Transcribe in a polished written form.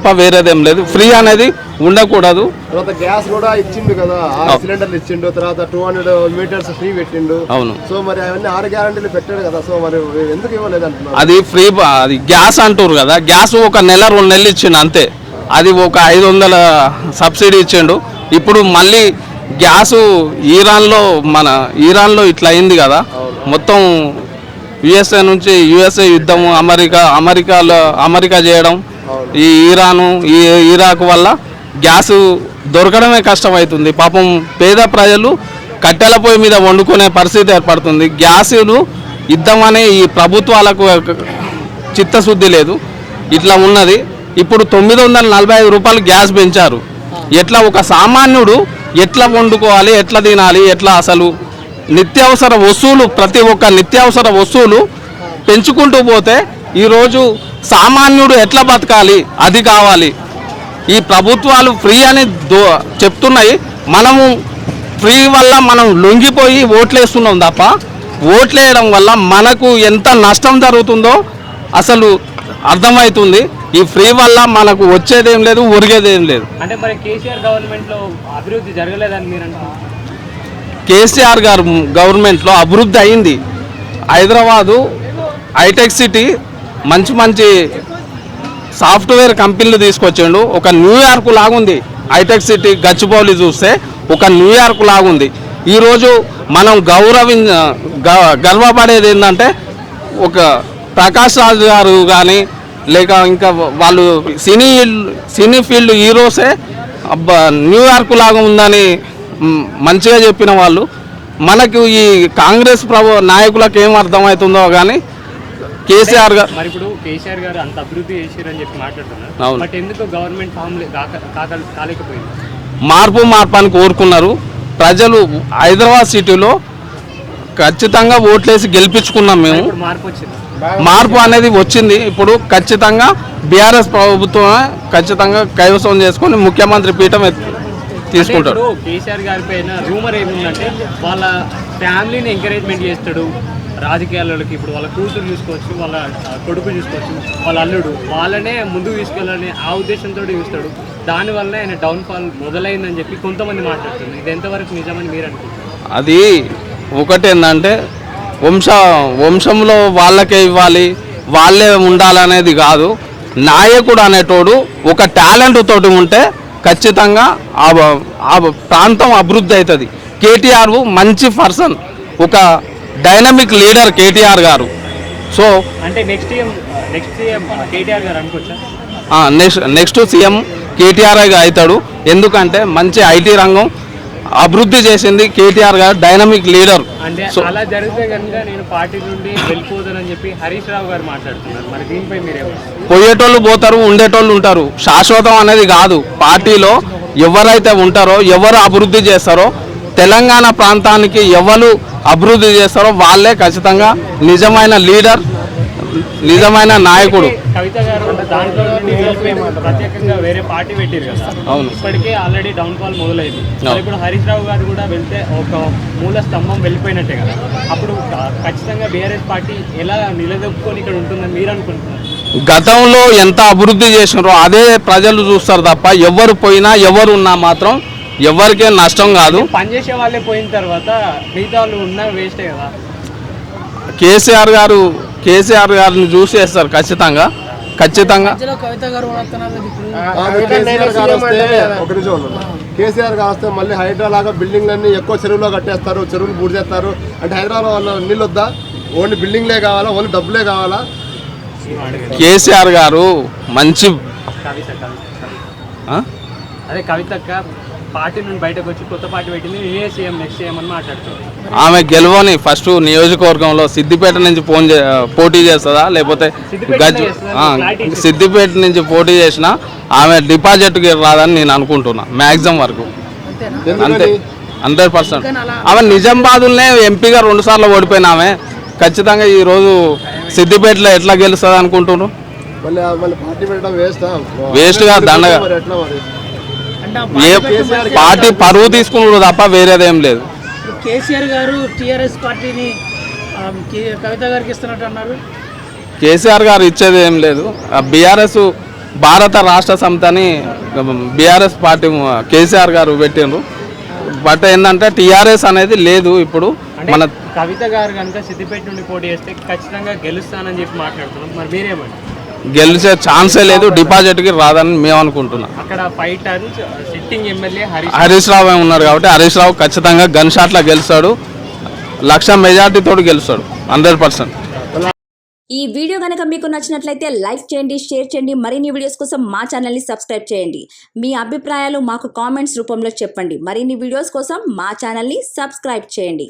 వేరేదేం లేదు. ఫ్రీ అనేది ఉండకూడదు. తర్వాత గ్యాస్ కూడా ఇచ్చిండు కదా, 6 సిలిండర్లు ఇచ్చిండు, తర్వాత 200 మీటర్స్ ఫ్రీ పెట్టిండు. అవును. సో మరి అవన్నీ 6 గ్యారంటీలు పెట్టాడు కదా, సో మరి ఎందుకు ఇవ్వలేదు అంటున్నారు? అది ఫ్రీ, అది గ్యాస్ అంటారు కదా, గ్యాస్ ఒక నెల 2 నెలలు ఇచ్చిండు అంతే. అది ఒక 500 సబ్సిడీ ఇచ్చిండు. ఇప్పుడు మళ్ళీ గ్యాసు ఇరాన్లో ఇట్లా అయింది కదా, మొత్తం యుఎస్ఏ నుంచి యుఎస్ఏ యుద్ధము, అమెరికా చేయడం, ఈ ఇరాక్ వల్ల గ్యాసు దొరకడమే కష్టమవుతుంది. పాపం పేద ప్రజలు కట్టెల పొయ్యి మీద వండుకునే పరిస్థితి ఏర్పడుతుంది. గ్యాసులు యుద్ధమనే ఈ ప్రభుత్వాలకు చిత్తశుద్ధి లేదు, ఇట్లా ఉన్నది. ఇప్పుడు 945 రూపాయలు గ్యాస్ పెంచారు. ఎట్లా ఒక సామాన్యుడు ఎట్లా వండుకోవాలి, ఎట్లా తినాలి, ఎట్లా అసలు నిత్యావసర వస్తువులు, ప్రతి ఒక్క నిత్యావసర వస్తువులు పెంచుకుంటూ పోతే ఈరోజు సామాన్యుడు ఎట్లా బతకాలి, అది కావాలి. ఈ ప్రభుత్వాలు ఫ్రీ అని చెప్తున్నాయి. మనము ఫ్రీ వల్ల మనం లొంగిపోయి ఓట్లేస్తున్నాం తప్ప, ఓట్లేయడం వల్ల మనకు ఎంత నష్టం జరుగుతుందో అసలు అర్థమవుతుంది. ఈ ఫ్రీ వల్ల మనకు వచ్చేదేం లేదు, ఒరిగేదేం లేదు. అంటే మరి కేసీఆర్ గవర్నమెంట్లో అభివృద్ధి జరగలేదని మీరు అంటున్నారు? కేసీఆర్ గారు గవర్నమెంట్లో అభివృద్ధి అయింది. హైదరాబాదు హైటెక్ సిటీ మంచి సాఫ్ట్వేర్ కంపెనీలు తీసుకొచ్చిండు. ఒక న్యూయార్క్ లాగుంది హైటెక్ సిటీ. గచ్చిబౌలి చూస్తే ఒక న్యూయార్క్ లాగుంది. ఈరోజు మనం గర్వపడేది ఏంటంటే, ఒక ప్రకాష్ రాజ్ గారు కానీ లేక ఇంకా వాళ్ళు సినీ ఫీల్డ్ హీరోసే న్యూయార్క్ లాగా ఉందని మంచిగా చెప్పిన వాళ్ళు. మనకు ఈ కాంగ్రెస్ నాయకులకు ఏం అర్థమవుతుందో కానీ కేసీఆర్ గారు మరి ఇప్పుడు కేసీఆర్ గారు అంత అభివృద్ధి చేశారని చెప్పి మాట్లాడుతున్నారు. బట్ ఎందుకు గవర్నమెంట్ ఫామ్ కాలేకపోయింది? మార్పుని కోరుకున్నారు ప్రజలు. హైదరాబాద్ సిటీలో ఖచ్చితంగా ఓట్లేసి గెలిపించుకున్నాం మేము. మార్పు అనేది వచ్చింది. ఇప్పుడు ఖచ్చితంగా బీఆర్ఎస్ ప్రభుత్వమే ఖచ్చితంగా కైవసం చేసుకొని ముఖ్యమంత్రి పీఠం తీసుకుంటాడు. కేసీఆర్ గారి పైన రూమర్ ఏముందంటే, వాళ్ళ ఫ్యామిలీని ఎంకరేజ్మెంట్ చేస్తాడు రాజకీయాలకి. ఇప్పుడు వాళ్ళ కూతురు చూసుకోవచ్చు, వాళ్ళ కొడుకు చూసుకోవచ్చు, వాళ్ళ అల్లుడు, వాళ్ళనే ముందుకు తీసుకెళ్ళాలని ఆ ఉద్దేశంతో చూస్తాడు. దానివల్ల ఆయన డౌన్ఫాల్ మొదలైందని చెప్పి కొంతమంది మాట్లాడుతుంది. ఇది ఎంతవరకు నిజమని మీరు అనుకుంటున్నారు? అది ఒకటేందంటే, వంశంలో వాళ్ళకే ఇవ్వాలి, వాళ్ళే ఉండాలనేది కాదు. నాయకుడు అనేటోడు ఒక టాలెంట్ తోటి ఉంటే ఖచ్చితంగా ఆ ప్రాంతం అభివృద్ధి అవుతుంది. కేటీఆర్ మంచి పర్సన్, ఒక డైనమిక్ లీడర్ కేటీఆర్ గారు. సో అంటే నెక్స్ట్ కేటీఆర్ గారు అనుకోవచ్చా? నెక్స్ట్ సీఎం కేటీఆర్ అవుతాడు. ఎందుకంటే మంచి ఐటీ రంగం అభివృద్ధి చేసింది కేటీఆర్ గారు, డైనమిక్ లీడర్. అంటే అలా జరిగితే కనుక నేను పార్టీ నుండి వెళ్ళిపోతానని చెప్పి హరీష్ రావు గారు మాట్లాడుతున్నారు. మరి దీనిపై మీరేమో? పోయేటోళ్ళు పోతారు, ఉండేటోళ్ళు ఉంటారు. శాశ్వతం అనేది కాదు. పార్టీలో ఎవరైతే ఉంటారో, ఎవరు అభివృద్ధి చేస్తారో, తెలంగాణ ప్రాంతానికి ఎవరు అభివృద్ధి చేస్తారో వాళ్ళే ఖచ్చితంగా నిజమైన లీడర్, నిజమైన నాయకుడు. కవిత గారు దాంట్లో ప్రత్యేకంగా వేరే పార్టీ పెట్టారు కదా. అవును. ఇప్పటికే ఆల్రెడీ డౌన్ఫాల్ మొదలైంది. ఇప్పుడు హరీష్ రావు గారు కూడా వెళ్తే ఒక మూల స్తంభం వెళ్ళిపోయినట్టే కదా. అప్పుడు ఖచ్చితంగా బీఆర్ఎస్ పార్టీ ఎలా నిలదొక్కుని ఇక్కడ ఉంటుందని మీరు అనుకుంటున్నారు? గతంలో ఎంత అభివృద్ధి చేసినారో అదే ప్రజలు చూస్తారు తప్ప, ఎవరు పోయినా ఎవరు ఉన్నా మాత్రం ఎవరికే నష్టం కాదు. పనిచేసే వాళ్ళే పోయిన తర్వాత మిగతా వాళ్ళు ఉన్నా వేస్టే కదా. కేసీఆర్ గారిని చూసి వేస్తారు ఖచ్చితంగా. కేసీఆర్ గారు వస్తే మళ్ళీ హైదరాబాద్ లాగా బిల్డింగ్లన్నీ ఎక్కువ చెరువులో కట్టేస్తారు, చెరువులు పూర్తి చేస్తారు. అంటే హైదరాబాద్ వల్ల నీళ్ళు వద్దా? ఓన్లీ బిల్డింగ్లే కావాలా? ఓన్లీ డబ్బులే కావాలా? కేసీఆర్ గారు మంచి అదే కవితక్క పార్టీ నుండి బయటకు వచ్చి కొత్త పార్టీ పెట్టింది, నేనే సీఎం నెక్స్ట్ సీఎం అని మాట్లాడుతుంది. ఆమె గెలవని ఫస్ట్ నియోజకవర్గంలో సిద్దిపేట నుంచి పోటీ చేస్తుందా, లేకపోతే సిద్దిపేట నుంచి పోటీ చేసినా ఆమె డిపాజిట్కి రాదని నేను అనుకుంటున్నా. మ్యాక్సిమం వరకు అంతే, 100%. ఆమె నిజామాబాద్లోనే ఎంపీగా 2 సార్లు ఓడిపోయిన ఆమె ఖచ్చితంగా ఈరోజు సిద్దిపేటలో ఎట్లా గెలుస్తుంది అనుకుంటున్నారు? వేస్ట్గా దండగా పార్టీ పరువు తీసుకున్నాడు తప్ప వేరేదేం లేదు. కేసీఆర్ గారు టీఆర్ఎస్ పార్టీని కవిత గారికి ఇస్తున్నట్టు అన్నారు. కేసీఆర్ గారు ఇచ్చేది ఏం లేదు. బీఆర్ఎస్ భారత రాష్ట్ర సమితి అని బీఆర్ఎస్ పార్టీ కేసీఆర్ గారు పెట్టిండ్రు. బట్ ఏంటంటే టీఆర్ఎస్ అనేది లేదు ఇప్పుడు. మన కవిత గారు కనుక సిద్దిపేట నుండి పోటీ చేస్తే ఖచ్చితంగా గెలుస్తానని చెప్పి మాట్లాడుతున్నాం. మరి మీరేమండి? గెలిచే ఛాన్సే లేదు, డిపాజిట్కి రాదని మేము అనుకుంటున్నాం. అక్కడ fighter sitting MLA Harish Rao ఉన్నారు కాబట్టి హరీష్ రావు ఖచ్చితంగా గన్ షాట్లో గెలుస్తాడు, 1,00,000 మెజార్టీతో గెలుస్తాడు 100%. ఈ వీడియో కనుక మీకు నచ్చినట్లయితే లైక్ చేయండి, షేర్ చేయండి. మరిన్ని వీడియోస్ కోసం మా ఛానల్ని సబ్స్క్రైబ్ చేయండి. మీ అభిప్రాయాలు మాకు కామెంట్స్ రూపంలో చెప్పండి. మరిన్ని వీడియోస్ కోసం మా ఛానల్ని సబ్స్క్రైబ్ చేయండి.